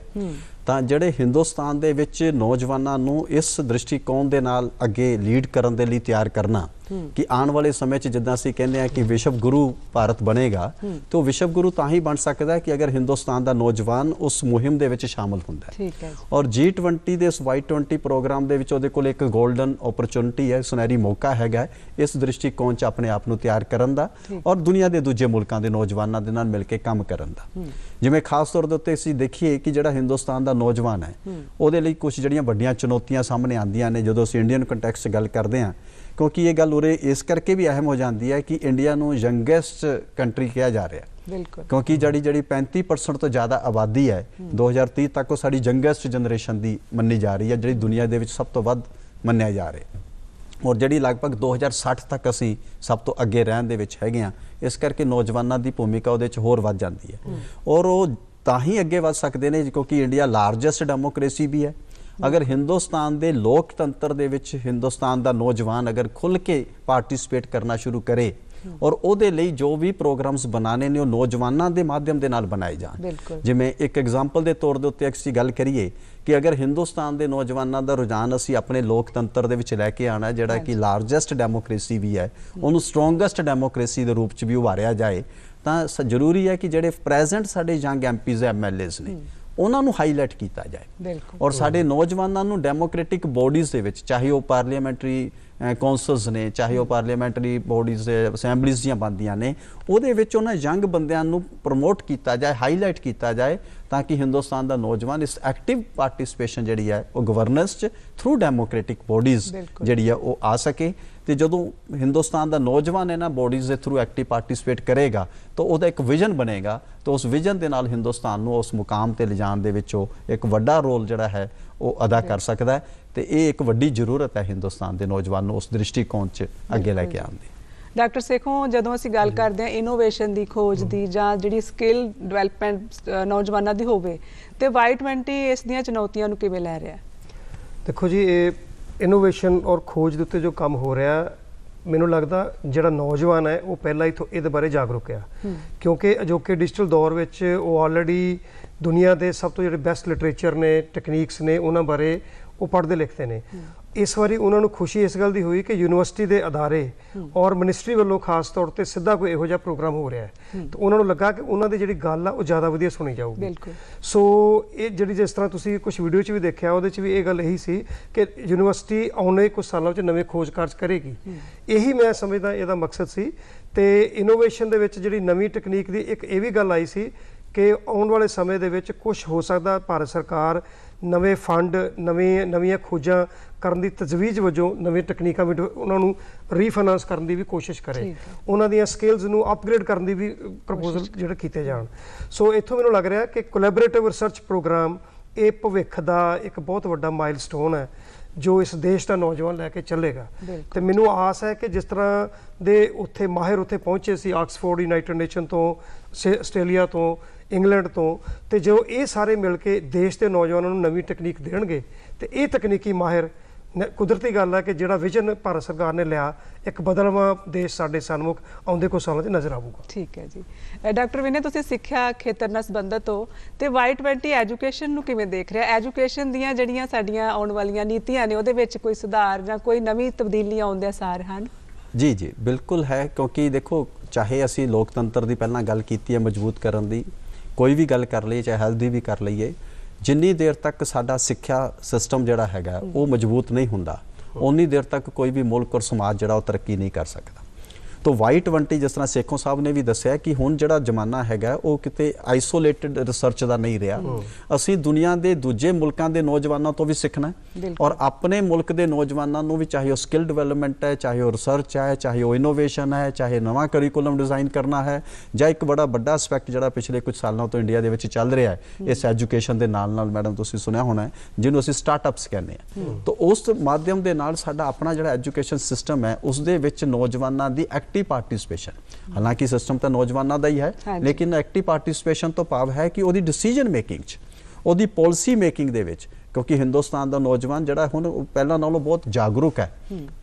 ਤਾਂ ਜਿਹੜੇ ਹਿੰਦੁਸਤਾਨ ਦੇ ਵਿੱਚ ਨੌਜਵਾਨਾਂ ਨੂੰ ਇਸ ਦ੍ਰਿਸ਼ਟੀਕੋਣ ਦੇ ਨਾਲ ਅੱਗੇ ਲੀਡ ਕਰਨ ਦੇ ਲਈ ਤਿਆਰ ਕਰਨਾ ਕਿ ਆਉਣ ਵਾਲੇ ਸਮੇਂ 'ਚ ਜਿੱਦਾਂ ਅਸੀਂ ਕਹਿੰਦੇ ਹਾਂ ਕਿ ਵਿਸ਼ਵ ਗੁਰੂ ਭਾਰਤ ਬਣੇਗਾ, ਤਾਂ ਉਹ ਵਿਸ਼ਵ ਗੁਰੂ ਤਾਂ ਹੀ ਬਣ ਸਕਦਾ ਕਿ ਅਗਰ ਹਿੰਦੁਸਤਾਨ ਦਾ ਨੌਜਵਾਨ ਉਸ ਮੁਹਿੰਮ ਦੇ ਵਿੱਚ ਸ਼ਾਮਲ ਹੁੰਦਾ ਹੈ। ਠੀਕ ਹੈ। ਔਰ G20 ਦੇ ਇਸ Y20 ਪ੍ਰੋਗਰਾਮ ਦੇ ਵਿੱਚ ਉਹਦੇ ਕੋਲ ਇੱਕ ਗੋਲਡਨ ਓਪਰਚੁਨਿਟੀ ਹੈ, ਸੁਨਹਿਰੀ ਮੌਕਾ ਹੈਗਾ ਇਸ ਦ੍ਰਿਸ਼ਟੀਕੋਣ 'ਚ ਆਪਣੇ ਆਪ ਨੂੰ ਤਿਆਰ ਕਰਨ ਦਾ ਔਰ ਦੁਨੀਆ ਦੇ ਦੂਜੇ ਮੁਲਕਾਂ ਦੇ ਨੌਜਵਾਨਾਂ ਦੇ ਨਾਲ ਮਿਲ ਕੇ ਕੰਮ ਕਰਨ ਦਾ। ਜਿਵੇਂ ਖਾਸ ਤੌਰ ਦੇ ਉੱਤੇ ਅਸੀਂ ਦੇਖੀਏ ਕਿ ਜਿਹੜਾ ਹਿੰਦੁਸਤਾਨ ਦਾ ਨੌਜਵਾਨ ਹੈ ਉਹਦੇ ਲਈ ਕੁਝ ਜਿਹੜੀਆਂ ਵੱਡੀਆਂ ਚੁਣੌਤੀਆਂ ਸਾਹਮਣੇ ਆਉਂਦੀਆਂ ਨੇ ਜਦੋਂ ਅਸੀਂ ਇੰਡੀਅਨ ਕੰਟੈਕਸਟ 'ਚ ਗੱਲ ਕਰਦੇ ਹਾਂ, ਕਿਉਂਕਿ ਇਹ ਗੱਲ ਉਰੇ ਇਸ ਕਰਕੇ ਵੀ ਅਹਿਮ ਹੋ ਜਾਂਦੀ ਹੈ ਕਿ ਇੰਡੀਆ ਨੂੰ ਯੰਗੈਸਟ ਕੰਟਰੀ ਕਿਹਾ ਜਾ ਰਿਹਾ, ਬਿਲਕੁਲ, ਕਿਉਂਕਿ ਜਿਹੜੀ 35% ਤੋਂ ਜ਼ਿਆਦਾ ਆਬਾਦੀ ਹੈ 2030 ਤੱਕ ਉਹ ਸਾਡੀ ਯੰਗੈਸਟ ਜਨਰੇਸ਼ਨ ਦੀ ਮੰਨੀ ਜਾ ਰਹੀ ਹੈ, ਜਿਹੜੀ ਦੁਨੀਆ ਦੇ ਵਿੱਚ ਸਭ ਤੋਂ ਵੱਧ ਮੰਨਿਆ ਜਾ ਰਿਹਾ। ਔਰ ਜਿਹੜੀ ਲਗਭਗ 2060 ਤੱਕ ਅਸੀਂ ਸਭ ਤੋਂ ਅੱਗੇ ਰਹਿਣ ਦੇ ਵਿੱਚ ਹੈਗੇ ਆ। ਇਸ ਕਰਕੇ ਨੌਜਵਾਨਾਂ ਦੀ ਭੂਮਿਕਾ ਉਹਦੇ 'ਚ ਹੋਰ ਵੱਧ ਜਾਂਦੀ ਹੈ ਔਰ ਉਹ ਤਾਂ ਹੀ ਅੱਗੇ ਵੱਧ ਸਕਦੇ ਨੇ ਕਿਉਂਕਿ ਇੰਡੀਆ ਲਾਰਜੈਸਟ ਡੈਮੋਕ੍ਰੇਸੀ ਵੀ ਹੈ। ਅਗਰ ਹਿੰਦੁਸਤਾਨ ਦੇ ਲੋਕਤੰਤਰ ਦੇ ਵਿੱਚ ਹਿੰਦੁਸਤਾਨ ਦਾ ਨੌਜਵਾਨ ਅਗਰ ਖੁੱਲ੍ਹ ਕੇ ਪਾਰਟਿਸਿਪੇਟ ਕਰਨਾ ਸ਼ੁਰੂ ਕਰੇ ਔਰ ਉਹਦੇ ਲਈ ਜੋ ਵੀ ਪ੍ਰੋਗਰਾਮਸ ਬਣਾਣੇ ਨੇ ਉਹ ਨੌਜਵਾਨਾਂ ਦੇ ਮਾਧਿਅਮ ਦੇ ਨਾਲ ਬਣਾਏ ਜਾਣ। ਜਿਵੇਂ ਇੱਕ ਐਗਜ਼ਾਮਪਲ ਦੇ ਤੌਰ ਦੇ ਉੱਤੇ ਅਸੀਂ ਗੱਲ ਕਰੀਏ ਕਿ ਅਗਰ ਹਿੰਦੁਸਤਾਨ ਦੇ ਨੌਜਵਾਨਾਂ ਦਾ ਰੁਝਾਨ ਅਸੀਂ ਆਪਣੇ ਲੋਕਤੰਤਰ ਦੇ ਵਿੱਚ ਲੈ ਕੇ ਆਉਣਾ ਜਿਹੜਾ ਕਿ ਲਾਰਜੈਸਟ ਡੈਮੋਕ੍ਰੇਸੀ ਵੀ ਹੈ ਉਹਨੂੰ ਸਟਰੋਂਗੈਸਟ ਡੈਮੋਕ੍ਰੇਸੀ ਦੇ ਰੂਪ 'ਚ ਵੀ ਉਭਾਰਿਆ ਜਾਏ ਤਾਂ ਜ਼ਰੂਰੀ ਹੈ ਕਿ ਜਿਹੜੇ ਪ੍ਰੈਜ਼ੈਂਟ ਸਾਡੇ ਯੰਗ ਐਮਪੀਜ਼ ਐਮਐਲਏਜ਼ ਨੇ ਉਹਨਾਂ ਨੂੰ ਹਾਈਲਾਈਟ ਕੀਤਾ ਜਾਏ ਔਰ ਸਾਡੇ ਨੌਜਵਾਨਾਂ ਨੂੰ ਡੈਮੋਕ੍ਰੈਟਿਕ ਬੋਡੀਜ਼ ਦੇ ਵਿੱਚ ਚਾਹੇ ਉਹ ਪਾਰਲੀਮੈਂਟਰੀ ਕੌਂਸਲਸ ਨੇ ਚਾਹੇ ਉਹ ਪਾਰਲੀਮੈਂਟਰੀ ਬੋਡੀਜ਼ ਅਸੈਂਬਲੀਜ਼ ਦੀਆਂ ਬਣਦੀਆਂ ਨੇ ਉਹਦੇ ਵਿੱਚ ਉਹਨਾਂ ਯੰਗ ਬੰਦਿਆਂ ਨੂੰ ਪ੍ਰਮੋਟ ਕੀਤਾ ਜਾਏ ਹਾਈਲਾਈਟ ਕੀਤਾ ਜਾਏ ਤਾਂ ਕਿ ਹਿੰਦੁਸਤਾਨ ਦਾ ਨੌਜਵਾਨ ਇਸ ਐਕਟਿਵ ਪਾਰਟਿਸਿਪੇਸ਼ਨ ਜਿਹੜੀ ਹੈ ਉਹ ਗਵਰਨੈਂਸ 'ਚ ਥਰੂ ਡੈਮੋਕ੍ਰੈਟਿਕ ਬੋਡੀਜ਼ ਜਿਹੜੀ ਹੈ ਉਹ ਆ ਸਕੇ। ਤੇ ਜਦੋਂ ਹਿੰਦੁਸਤਾਨ ਦਾ ਨੌਜਵਾਨ ਇਹਨਾਂ ਬੋਡੀਜ਼ ਦੇ ਥਰੂ ਐਕਟਿਵ ਪਾਰਟਿਸਿਪੇਟ ਕਰੇਗਾ ਤਾਂ ਉਹਦਾ ਇੱਕ ਵਿਜ਼ਨ ਬਣੇਗਾ ਤਾਂ ਉਸ ਵਿਜ਼ਨ ਦੇ ਨਾਲ ਹਿੰਦੁਸਤਾਨ ਨੂੰ ਉਸ ਮੁਕਾਮ ਤੇ ਲਿਜਾਣ ਦੇ ਵਿੱਚ ਉਹ ਇੱਕ ਵੱਡਾ ਰੋਲ ਜਿਹੜਾ ਹੈ ਉਹ ਅਦਾ ਕਰ ਸਕਦਾ ਹੈ ਤੇ ਇਹ ਇੱਕ ਵੱਡੀ ਜ਼ਰੂਰਤ ਹੈ ਹਿੰਦੁਸਤਾਨ ਦੇ ਨੌਜਵਾਨ ਨੂੰ ਉਸ ਦ੍ਰਿਸ਼ਟੀਕੋਣ 'ਚ ਅੱਗੇ ਲੈ ਕੇ ਆਉਣ ਦੀ। ਡਾਕਟਰ ਸੇਖੋਂ ਜਦੋਂ ਅਸੀਂ ਗੱਲ ਕਰਦੇ ਹਾਂ ਇਨੋਵੇਸ਼ਨ ਦੀ ਖੋਜ ਦੀ ਜਾਂ ਜਿਹੜੀ ਸਕਿੱਲ ਡਿਵੈਲਪਮੈਂਟ ਨੌਜਵਾਨਾਂ ਦੀ ਹੋਵੇ ਤੇ Y20 ਇਸ ਦੀਆਂ ਚੁਣੌਤੀਆਂ ਨੂੰ ਕਿਵੇਂ ਲੈ ਰਿਹਾ? ਦੇਖੋ ਜੀ ਇਹ ਇਨੋਵੇਸ਼ਨ ਔਰ ਖੋਜ ਦੇ ਉੱਤੇ ਜੋ ਕੰਮ ਹੋ ਰਿਹਾ ਮੈਨੂੰ ਲੱਗਦਾ ਜਿਹੜਾ ਨੌਜਵਾਨ ਹੈ ਉਹ ਪਹਿਲਾਂ ਹੀ ਇਹਦੇ ਬਾਰੇ ਜਾਗਰੂਕ ਆ ਕਿਉਂਕਿ ਅਜੋਕੇ ਡਿਜੀਟਲ ਦੌਰ ਵਿੱਚ ਉਹ ਆਲਰੇਡੀ ਦੁਨੀਆ ਦੇ ਸਭ ਤੋਂ ਜਿਹੜੇ ਬੈਸਟ ਲਿਟਰੇਚਰ ਨੇ ਟੈਕਨੀਕਸ ਨੇ ਉਹਨਾਂ ਬਾਰੇ ਉਹ ਪੜ੍ਹਦੇ ਲਿਖਦੇ ਨੇ। ਇਸ ਵਾਰੀ ਉਹਨਾਂ ਨੂੰ ਖੁਸ਼ੀ ਇਸ ਗੱਲ ਦੀ ਹੋਈ ਕਿ ਯੂਨੀਵਰਸਿਟੀ ਦੇ ਅਦਾਰੇ ਔਰ ਮਿਨਿਸਟਰੀ ਵੱਲੋਂ ਖਾਸ ਤੌਰ ਤੇ ਸਿੱਧਾ ਕੋਈ ਇਹੋ ਜਿਹਾ ਪ੍ਰੋਗਰਾਮ ਹੋ ਰਿਹਾ ਹੈ ਤਾਂ ਉਹਨਾਂ ਨੂੰ ਲੱਗਾ ਕਿ ਉਹਨਾਂ ਦੀ ਜਿਹੜੀ ਗੱਲ ਆ ਉਹ ਜ਼ਿਆਦਾ ਵਧੀਆ ਸੁਣੀ ਜਾਊਗੀ। ਸੋ ਇਹ ਜਿਹੜੀ ਜਿਸ ਤਰ੍ਹਾਂ ਤੁਸੀਂ ਕੁਝ ਵੀਡੀਓ 'ਚ ਵੀ ਦੇਖਿਆ ਉਹਦੇ 'ਚ ਵੀ ਇਹ ਗੱਲ ਇਹੀ ਸੀ ਕਿ ਯੂਨੀਵਰਸਿਟੀ ਆਉਣੇ ਕੁਝ ਸਾਲਾਂ ਵਿੱਚ ਨਵੇਂ ਖੋਜ ਕਾਰਜ ਕਰੇਗੀ। ਇਹੀ ਮੈਂ ਸਮਝਦਾ ਇਹਦਾ ਮਕਸਦ ਸੀ। ਤੇ ਇਨੋਵੇਸ਼ਨ ਦੇ ਵਿੱਚ ਜਿਹੜੀ ਨਵੀਂ ਟੈਕਨੀਕ ਦੀ ਇੱਕ ਇਹ ਵੀ ਗੱਲ ਆਈ ਸੀ ਕਿ ਆਉਣ ਵਾਲੇ ਸਮੇਂ ਦੇ ਵਿੱਚ ਕੁਝ ਹੋ ਸਕਦਾ ਭਾਰਤ ਸਰਕਾਰ ਨਵੇਂ ਫੰਡ ਨਵੀਆਂ ਖੋਜਾਂ ਕਰਨ ਦੀ ਤਜਵੀਜ਼ ਵਜੋਂ ਨਵੀਂ ਟੈਕਨੀਕਾਂ ਵੀ ਉਹਨਾਂ ਨੂੰ ਰੀਫਾਈਨਾਂਸ ਕਰਨ ਦੀ ਵੀ ਕੋਸ਼ਿਸ਼ ਕਰੇ ਉਹਨਾਂ ਦੀਆਂ ਸਕਿੱਲਸ ਨੂੰ ਅਪਗ੍ਰੇਡ ਕਰਨ ਦੀ ਵੀ ਪ੍ਰਪੋਜ਼ਲ ਜਿਹੜੇ ਕੀਤੇ ਜਾਣ। ਸੋ ਇੱਥੋਂ ਮੈਨੂੰ ਲੱਗ ਰਿਹਾ ਕਿ ਕੋਲੈਬੋਰੇਟਿਵ ਰਿਸਰਚ ਪ੍ਰੋਗਰਾਮ ਇਹ ਭਵਿੱਖ ਦਾ ਇੱਕ ਬਹੁਤ ਵੱਡਾ ਮਾਈਲਸਟੋਨ ਹੈ ਜੋ ਇਸ ਦੇਸ਼ ਦਾ ਨੌਜਵਾਨ ਲੈ ਕੇ ਚੱਲੇਗਾ। ਤੇ ਮੈਨੂੰ ਆਸ ਹੈ ਕਿ ਜਿਸ ਤਰ੍ਹਾਂ ਦੇ ਉੱਥੇ ਮਾਹਿਰ ਉੱਥੇ ਪਹੁੰਚੇ ਸੀ ਆਕਸਫੋਰਡ ਯੂਨਾਈਟਿਡ ਨੇਸ਼ਨ ਤੋਂ ਆਸਟ੍ਰੇਲੀਆ ਤੋਂ ਇੰਗਲੈਂਡ ਤੋਂ ਤੇ ਜੋ ਇਹ ਸਾਰੇ ਮਿਲ ਕੇ ਦੇਸ਼ ਦੇ ਨੌਜਵਾਨਾਂ ਨੂੰ ਨਵੀਂ ਟੈਕਨੀਕ ਦੇਣਗੇ ਤੇ ਇਹ ਤਕਨੀਕੀ ਮਾਹਿਰ ਕੁਦਰਤੀ ਗੱਲ ਹੈ ਕਿ ਜਿਹੜਾ ਵਿਜ਼ਨ ਭਾਰਤ ਸਰਕਾਰ ਨੇ ਲਿਆ ਇੱਕ ਬਦਲਵਾਂ ਦੇਸ਼ ਸਾਡੇ ਸਨਮੁਖ ਆਉਂਦੇ ਕੁਝ ਸਾਲਾਂ 'ਚ ਨਜ਼ਰ ਆਊਗਾ। ਠੀਕ ਹੈ ਜੀ। ਡਾਕਟਰ ਵਿਨੇ ਤੁਸੀਂ ਸਿੱਖਿਆ ਖੇਤਰ ਨਾਲ ਸੰਬੰਧਿਤ ਹੋ ਤੇ Y20 ਐਜੂਕੇਸ਼ਨ ਨੂੰ ਕਿਵੇਂ ਦੇਖ ਰਿਹਾ? ਐਜੂਕੇਸ਼ਨ ਦੀਆਂ ਜਿਹੜੀਆਂ ਸਾਡੀਆਂ ਆਉਣ ਵਾਲੀਆਂ ਨੀਤੀਆਂ ਨੇ ਉਹਦੇ ਵਿੱਚ ਕੋਈ ਸੁਧਾਰ ਜਾਂ ਕੋਈ ਨਵੀਂ ਤਬਦੀਲੀ ਆਉਣ ਦੇ ਆਸਾਰ ਹਨ? ਜੀ ਜੀ ਬਿਲਕੁਲ ਹੈ ਕਿਉਂਕਿ ਦੇਖੋ ਚਾਹੇ ਅਸੀਂ ਲੋਕਤੰਤਰ ਦੀ ਪਹਿਲਾਂ ਗੱਲ ਕੀਤੀ ਹੈ ਮਜ਼ਬੂਤ ਕਰਨ ਦੀ ਕੋਈ ਵੀ ਗੱਲ ਕਰ ਲਈਏ ਚਾਹੇ ਹੈਲਥ ਦੀ ਵੀ ਕਰ ਲਈਏ ਜਿੰਨੀ ਦੇਰ ਤੱਕ ਸਾਡਾ ਸਿੱਖਿਆ ਸਿਸਟਮ ਜਿਹੜਾ ਹੈਗਾ ਉਹ ਮਜ਼ਬੂਤ ਨਹੀਂ ਹੁੰਦਾ ਉਨੀ ਦੇਰ ਤੱਕ ਕੋਈ ਵੀ ਮੁਲਕ ਔਰ ਸਮਾਜ ਜਿਹੜਾ ਉਹ ਤਰੱਕੀ ਨਹੀਂ ਕਰ ਸਕਦਾ। तो Y20 जिस तरह सेखों साहब ने भी दसिया कि हुण जिहड़ा जमाना हैगा वो किते आइसोलेटेड रिसर्च का नहीं रहा। असीं दुनिया के दूजे मुल्कां दे नौजवानों तो भी सीखना है और अपने मुल्क के नौजवानों नूं भी चाहे वो स्किल डिवेलपमेंट है, चाहे वो रिसर्च है, चाहे वो इनोवेशन है, चाहे नवा करिकुलम डिजाइन करना है, ਜਾਂ एक बड़ा बड़ा एस्पैक्ट जिहड़ा पिछले कुछ सालों तो इंडिया दे विच चल रहा है इस एजुकेशन के नाल नाल मैडम तुसीं सुनिया होना है जिन्होंने असीं स्टार्टअप्स कहने हैं। तो उस माध्यम के नाल साडा अपना जिहड़ा एजुकेशन सिस्टम है उस दे विच नौजवानों की एक्टिव पार्टिसिपेशन, हालांकि सिस्टम तो नौजवानों का ही है लेकिन एक्टिव पार्टिसिपेशन तो भाव है कि उहदी डिसीजन मेकिंग च, उहदी पॉलिसी मेकिंग दे विच, क्योंकि हिंदुस्तान का नौजवान जिहड़ा हुण पहलां नालों बहुत जागरूक है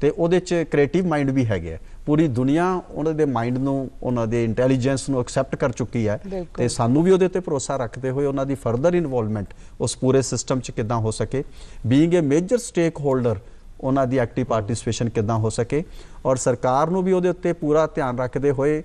ते उहदे च क्रिएटिव माइंड भी हैगे। पूरी दुनिया उन्हां दे माइंड नूं उन्हां दे इंटैलीजेंस नूं एक्सैप्ट कर चुकी है ते सानू भी उहदे ते भरोसा रखते हुए उन्हां दी फर्दर इन्वॉल्वमेंट उस पूरे सिस्टम च किदां हो सके, being a major stakeholder उन्हां दी एक्टिव पार्टिसिपेशन किदां हो सके और सरकार नूं भी उहदे उत्ते पूरा ध्यान रखते हुए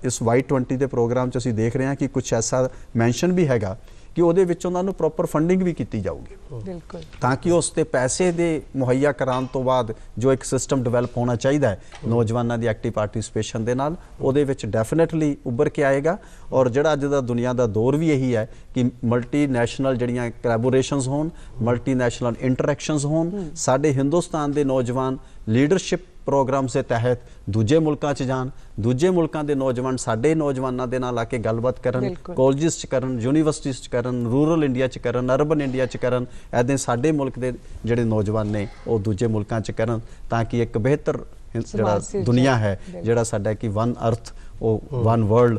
इस Y20 के प्रोग्राम च असीं देख रहे हैं कि कुछ ऐसा मैंशन भी हैगा कि उहदे विच उन्हां नूं प्रॉपर फंडिंग भी की जाऊगी बिल्कुल ताकि उस ते पैसे दे मुहैया कराने तो बाद जो एक सिस्टम डिवेलप होना चाहिए है नौजवानों की एक्टिव पार्टिसिपेशन दे नाल उहदे विच डेफिनेटली उभर के आएगा। और जिहड़ा अज दा दुनिया का दौर भी यही है कि मल्टी नैशनल जिहड़ियां कोलैबोरेशनस होण, मल्टी नैशनल इंटरैक्शनस होण, साडे हिंदुस्तान के नौजवान ਲੀਡਰਸ਼ਿਪ ਪ੍ਰੋਗਰਾਮ ਦੇ ਤਹਿਤ ਦੂਜੇ ਮੁਲਕਾਂ 'ਚ ਜਾਣ, ਦੂਜੇ ਮੁਲਕਾਂ ਦੇ ਨੌਜਵਾਨ ਸਾਡੇ ਨੌਜਵਾਨਾਂ ਦੇ ਨਾਲ ਆ ਕੇ ਗੱਲਬਾਤ ਕਰਨ, ਕਾਲਜਿਸ 'ਚ ਕਰਨ, ਯੂਨੀਵਰਸਿਟੀਜ਼ 'ਚ ਕਰਨ, ਰੂਰਲ ਇੰਡੀਆ 'ਚ ਕਰਨ, ਅਰਬਨ ਇੰਡੀਆ 'ਚ ਕਰਨ। ਇੱਦਾਂ ਸਾਡੇ ਮੁਲਕ ਦੇ ਜਿਹੜੇ ਨੌਜਵਾਨ ਨੇ ਉਹ ਦੂਜੇ ਮੁਲਕਾਂ 'ਚ ਕਰਨ, ਤਾਂ ਕਿ ਇੱਕ ਬਿਹਤਰ ਜਿਹੜਾ ਦੁਨੀਆ ਹੈ, ਜਿਹੜਾ ਸਾਡਾ ਕਿ ਵਨ ਅਰਥ, ਉਹ one world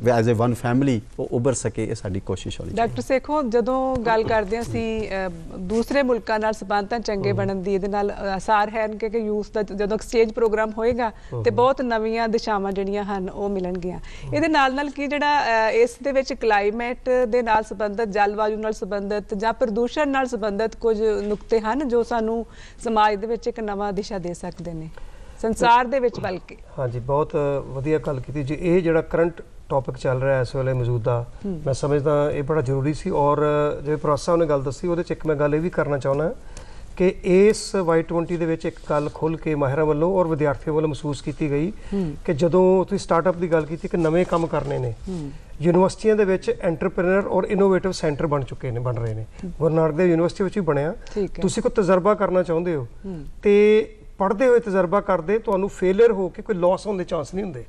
as a one family ਉਹ ਉੱਭਰ ਸਕੇ। ਇਹ ਸਾਡੀ ਕੋਸ਼ਿਸ਼ ਹੋਣੀ। ਡਾਕਟਰ ਸੇਖੋਂ, ਜਦੋਂ ਗੱਲ ਕਰਦੇ ਅਸੀਂ ਦੂਸਰੇ ਮੁਲਕਾਂ ਨਾਲ ਸੰਬੰਧਾਂ ਚੰਗੇ ਬਣਨ ਦੀ, ਇਹਦੇ ਨਾਲ ਆਸਾਰ ਹੈ ਕਿ ਯੂਥ ਦਾ ਜਦੋਂ ਐਕਸਚੇਂਜ ਪ੍ਰੋਗਰਾਮ ਹੋਏਗਾ ਤੇ ਬਹੁਤ ਨਵੀਆਂ ਦਿਸ਼ਾਵਾਂ ਜਿਹੜੀਆਂ ਹਨ ਉਹ ਮਿਲਣਗੀਆਂ। ਇਹਦੇ ਨਾਲ ਕੀ ਜਿਹੜਾ ਇਸ ਦੇ ਵਿੱਚ ਕਲਾਈਮੇਟ ਦੇ ਨਾਲ ਸੰਬੰਧਿਤ, ਜਲਵਾਯੂ ਨਾਲ ਸੰਬੰਧਿਤ ਜਾਂ ਪ੍ਰਦੂਸ਼ਣ ਨਾਲ ਸੰਬੰਧਿਤ ਕੁਝ ਨੁਕਤੇ ਹਨ ਜੋ ਸਾਨੂੰ ਸਮਾਜ ਦੇ ਵਿੱਚ ਇੱਕ ਨਵਾਂ ਦਿਸ਼ਾ ਦੇ ਸਕਦੇ ਨੇ, ਸੰਸਾਰ ਦੇ ਵਿੱਚ ਬਲਕਿ। ਹਾਂਜੀ, ਬਹੁਤ ਵਧੀਆ ਗੱਲ ਕੀਤੀ ਜੀ। ਇਹ ਜਿਹੜਾ ਕਰੰਟ ਟੌਪਿਕ ਚੱਲ ਰਿਹਾ ਇਸ ਵੇਲੇ ਮੌਜੂਦਾ, ਮੈਂ ਸਮਝਦਾ ਇਹ ਬੜਾ ਜ਼ਰੂਰੀ ਸੀ। ਔਰ ਜਿਵੇਂ ਪ੍ਰੋਫੈਸਰ ਸਾਹਿਬ ਨੇ ਗੱਲ ਦੱਸੀ, ਉਹਦੇ 'ਚ ਇੱਕ ਮੈਂ ਗੱਲ ਇਹ ਵੀ ਕਰਨਾ ਚਾਹੁੰਦਾ ਕਿ ਇਸ Y20 ਦੇ ਵਿੱਚ ਇੱਕ ਗੱਲ ਖੁੱਲ੍ਹ ਕੇ ਮਾਹਿਰਾਂ ਵੱਲੋਂ ਔਰ ਵਿਦਿਆਰਥੀਆਂ ਵੱਲੋਂ ਮਹਿਸੂਸ ਕੀਤੀ ਗਈ ਕਿ ਜਦੋਂ ਤੁਸੀਂ ਸਟਾਰਟਅਪ ਦੀ ਗੱਲ ਕੀਤੀ ਕਿ ਨਵੇਂ ਕੰਮ ਕਰਨੇ ਨੇ, ਯੂਨੀਵਰਸਿਟੀਆਂ ਦੇ ਵਿੱਚ ਐਂਟਰਪ੍ਰੈਨਰ ਔਰ ਇਨੋਵੇਟਿਵ ਸੈਂਟਰ ਬਣ ਰਹੇ ਨੇ। ਗੁਰੂ ਨਾਨਕ ਦੇਵ ਯੂਨੀਵਰਸਿਟੀ ਵਿੱਚ ਵੀ ਬਣਿਆ। ਤੁਸੀਂ ਕੋਈ ਤਜਰਬਾ ਕਰਨਾ ਚਾਹੁੰਦੇ ਹੋ ਤੇ ਪੜ੍ਹਦੇ ਹੋਏ ਤਜਰਬਾ ਕਰਦੇ, ਤੁਹਾਨੂੰ ਫੇਲਿਅਰ ਹੋ ਕੇ ਕੋਈ ਲਾਸ ਹੋਣ ਦੇ ਚਾਂਸ ਨਹੀਂ ਹੁੰਦੇ।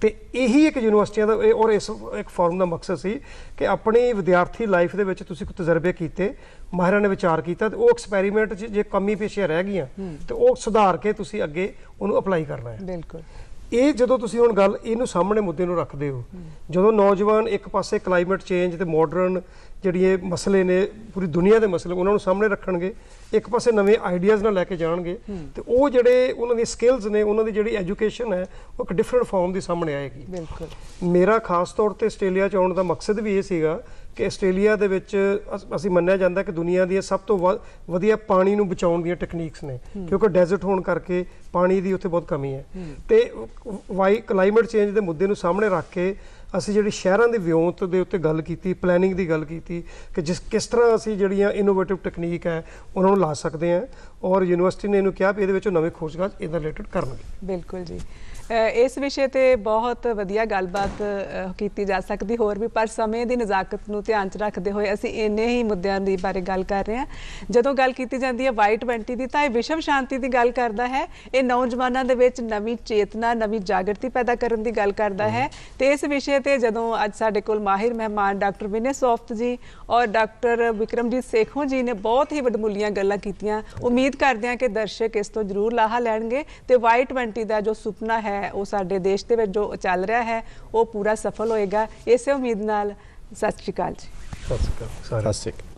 ਤੇ ਇਹੀ ਇੱਕ ਯੂਨੀਵਰਸਿਟੀਆਂ ਦਾ ਔਰ ਇਸ ਇੱਕ ਫੋਰਮ ਦਾ ਮਕਸਦ ਸੀ ਕਿ ਆਪਣੀ ਵਿਦਿਆਰਥੀ ਲਾਈਫ ਦੇ ਵਿੱਚ ਤੁਸੀਂ ਕੋਈ ਤਜਰਬੇ ਕੀਤੇ, ਮਾਹਿਰਾਂ ਨੇ ਵਿਚਾਰ ਕੀਤਾ, ਤੇ ਉਹ ਐਕਸਪੈਰੀਮੈਂਟ 'ਚ ਜੇ ਕਮੀ ਪੇਸ਼ੀਆਂ ਰਹਿ ਗਈਆਂ ਤੇ ਉਹ ਸੁਧਾਰ ਕੇ ਤੁਸੀਂ ਅੱਗੇ ਉਹਨੂੰ ਅਪਲਾਈ ਕਰਨਾ ਹੈ। ਬਿਲਕੁਲ। ਇਹ ਜਦੋਂ ਤੁਸੀਂ ਹੁਣ ਗੱਲ ਇਹਨੂੰ ਸਾਹਮਣੇ ਮੁੱਦੇ ਨੂੰ ਰੱਖਦੇ ਹੋ, ਜਦੋਂ ਨੌਜਵਾਨ ਇੱਕ ਪਾਸੇ ਕਲਾਈਮੇਟ ਚੇਂਜ ਤੇ ਮਾਡਰਨ ਜਿਹੜੀ ਇਹ ਮਸਲੇ ਨੇ, ਪੂਰੀ ਦੁਨੀਆ ਦੇ ਮਸਲੇ ਉਹਨਾਂ ਨੂੰ ਸਾਹਮਣੇ ਰੱਖਣਗੇ, ਇੱਕ ਪਾਸੇ ਨਵੇਂ ਆਈਡੀਆਜ਼ ਨਾਲ ਲੈ ਕੇ ਜਾਣਗੇ, ਤੇ ਉਹ ਜਿਹੜੇ ਉਹਨਾਂ ਦੀ ਸਕਿੱਲਸ ਨੇ, ਉਹਨਾਂ ਦੀ ਜਿਹੜੀ ਐਜੂਕੇਸ਼ਨ ਹੈ, ਉਹ ਇੱਕ ਡਿਫਰੈਂਟ ਫਾਰਮ ਦੀ ਸਾਹਮਣੇ ਆਏਗੀ। ਬਿਲਕੁਲ। ਮੇਰਾ ਖਾਸ ਤੌਰ ਤੇ ਆਸਟ੍ਰੇਲੀਆ 'ਚ ਆਉਣ ਦਾ ਮਕਸਦ ਵੀ ਇਹ ਸੀਗਾ ਕਿ ਆਸਟ੍ਰੇਲੀਆ ਦੇ ਵਿੱਚ ਅਸੀਂ ਮੰਨਿਆ ਜਾਂਦਾ ਕਿ ਦੁਨੀਆ ਦੀਆਂ ਸਭ ਤੋਂ ਵਧੀਆ ਪਾਣੀ ਨੂੰ ਬਚਾਉਣ ਦੀਆਂ ਟੈਕਨੀਕਸ ਨੇ, ਕਿਉਂਕਿ ਡੈਜ਼ਰਟ ਹੋਣ ਕਰਕੇ ਪਾਣੀ ਦੀ ਉੱਥੇ ਬਹੁਤ ਕਮੀ ਹੈ। ਤੇ ਕਲਾਈਮੇਟ ਚੇਂਜ ਦੇ ਮੁੱਦੇ ਨੂੰ ਸਾਹਮਣੇ ਰੱਖ ਕੇ ਅਸੀਂ ਜਿਹੜੀ ਸ਼ਹਿਰਾਂ ਦੇ ਵਿਉਂਤ ਦੇ ਉੱਤੇ ਗੱਲ ਕੀਤੀ, ਪਲੈਨਿੰਗ ਦੀ ਗੱਲ ਕੀਤੀ ਕਿ ਕਿਸ ਤਰ੍ਹਾਂ ਅਸੀਂ ਜਿਹੜੀਆਂ ਇਨੋਵੇਟਿਵ ਟੈਕਨੀਕ ਹੈ ਉਹਨਾਂ ਨੂੰ ਲਾ ਸਕਦੇ ਹਾਂ। ਔਰ ਯੂਨੀਵਰਸਿਟੀ ਨੇ ਇਹਨੂੰ ਕਿਹਾ ਵੀ ਇਹਦੇ ਵਿੱਚ ਨਵੇਂ ਖੋਜਕਾਜ ਇਹਦੇ ਰਿਲੇਟਡ ਕਰਨਗੇ। ਬਿਲਕੁਲ ਜੀ। ਇਸ ਵਿਸ਼ੇ ਤੇ ਬਹੁਤ ਵਧੀਆ ਗੱਲਬਾਤ ਕੀਤੀ ਜਾ ਸਕਦੀ ਹੋਰ ਵੀ, ਪਰ ਸਮੇਂ ਦੀ ਨਜ਼ਾਕਤ ਨੂੰ ਧਿਆਨ 'ਚ ਰੱਖਦੇ ਹੋਏ ਅਸੀਂ ਇੰਨੇ ਹੀ ਮੁੱਦਿਆਂ ਦੇ ਬਾਰੇ ਗੱਲ ਕਰ ਰਹੇ ਹਾਂ। ਜਦੋਂ ਗੱਲ ਕੀਤੀ ਜਾਂਦੀ ਹੈ Y20 ਦੀ, ਤਾਂ ਇਹ ਵਿਸ਼ਵ ਸ਼ਾਂਤੀ ਦੀ ਗੱਲ ਕਰਦਾ ਹੈ। ਇਹ ਨੌਜਵਾਨਾਂ ਦੇ ਵਿੱਚ ਨਵੀਂ ਚੇਤਨਾ, ਨਵੀਂ ਜਾਗਰਤੀ ਪੈਦਾ ਕਰਨ ਦੀ ਗੱਲ ਕਰਦਾ ਹੈ। ਤੇ ਇਸ ਵਿਸ਼ੇ ਤੇ ਜਦੋਂ ਅੱਜ ਸਾਡੇ ਕੋਲ ਮਾਹਿਰ ਮਹਿਮਾਨ ਡਾਕਟਰ ਵਿਨੇ ਸੋਫਤ ਜੀ ਔਰ ਡਾਕਟਰ ਵਿਕਰਮਜੀਤ ਸੇਖੋਂ ਜੀ ਨੇ ਬਹੁਤ ਹੀ ਵਡਮੁੱਲੀਆਂ ਗੱਲਾਂ ਕੀਤੀਆਂ। ਉਮੀਦ ਕਰਦੇ ਹਾਂ ਕਿ ਦਰਸ਼ਕ ਇਸ ਤੋਂ ਜ਼ਰੂਰ ਲਾਹਾ ਲੈਣਗੇ ਤੇ Y20 ਦਾ ਜੋ ਸੁਪਨਾ ਹੈ ਉਹ ਸਾਡੇ ਦੇਸ਼ ਦੇ ਵਿੱਚ ਜੋ ਚੱਲ ਰਿਹਾ ਹੈ ਉਹ ਪੂਰਾ ਸਫਲ ਹੋਏਗਾ। ਇਸੇ ਉਮੀਦ ਨਾਲ ਸਤਿ ਸ਼੍ਰੀ ਅਕਾਲ ਜੀ। ਸਤਿ ਸ਼੍ਰੀ ਅਕਾਲ।